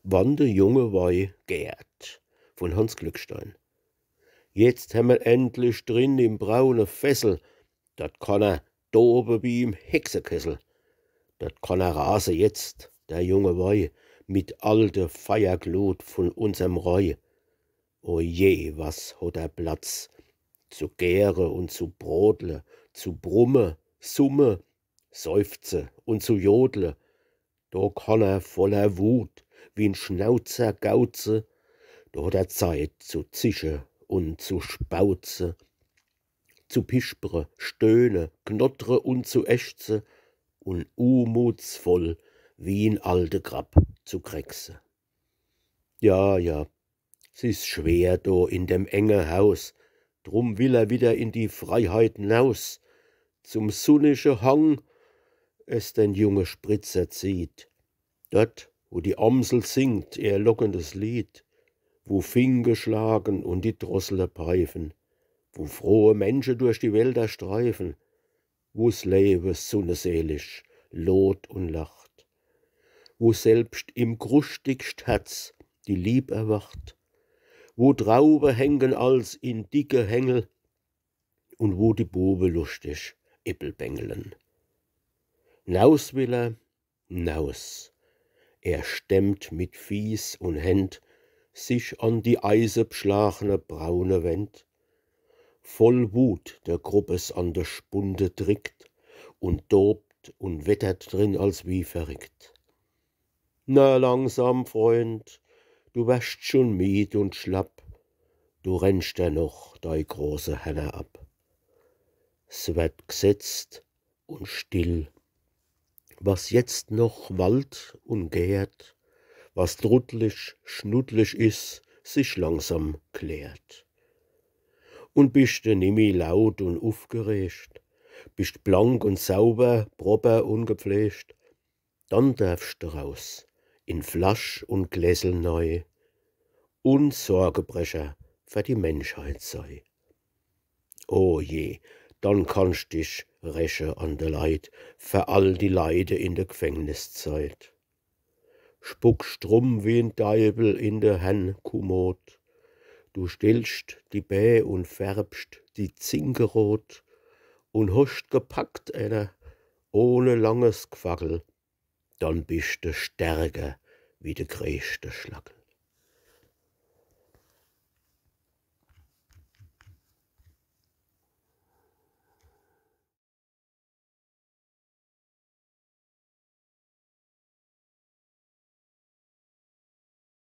Wann de Junge Wei gärt von Hans Glückstein. Jetzt haben wir endlich drin im braune Fessel, dat kann er dobe wie im Hexekessel. Dat kann er rase jetzt, der junge Wei, mit alte Feierglut von unserem Reu. O je, was hat er Platz, zu gäre und zu brodle, zu brumme, summe, seufze und zu jodle. Da kann er voller Wut wie'n Schnauzer gauze, da hat er Zeit zu zische und zu spauze, zu pispre, stöhne, knottre und zu ächze und umutsvoll wie'n alte Grab zu krächze. Ja, ja, s ist schwer do in dem enge Haus, drum will er wieder in die Freiheit naus, zum sunnische Hang es den junge Spritzer zieht, dort, wo die Amsel singt ihr lockendes Lied, wo Finke schlagen und die Drossler pfeifen, wo frohe Menschen durch die Wälder streifen, wo's Leben sonneselig lot und lacht, wo selbst im krustigst Herz die Lieb erwacht, wo Trauben hängen als in dicke Hängel und wo die Bube lustig Äppel bängeln. Naus will er, naus. Er stemmt mit Fies und Händ sich an die eisebschlagene braune Wend. Voll Wut der Gruppes an der Spunde drickt und dobt und wettert drin als wie verrickt. Na langsam, Freund, du wärst schon mied und schlapp, du rennst ja noch dei große Henne ab. S wird gesetzt und still, was jetzt noch wallt und gärt, was truttlich, schnuddlich is, sich langsam klärt. Und bist du nimmi laut und aufgeregt, bist blank und sauber, proper und gepflegt, dann darfst du raus, in Flasch und Gläsel neu, und Sorgebrecher für die Menschheit sei. O je, dann kannst dich räche an de Leid, für all die Leide in der Gefängniszeit. Spuckst drum wie ein Deibel in der Hen Kommod, du stillst die Bä und färbst die Zinke rot und hast gepackt einer ohne langes Gefackel, dann bist du stärker wie de größte Schlackel.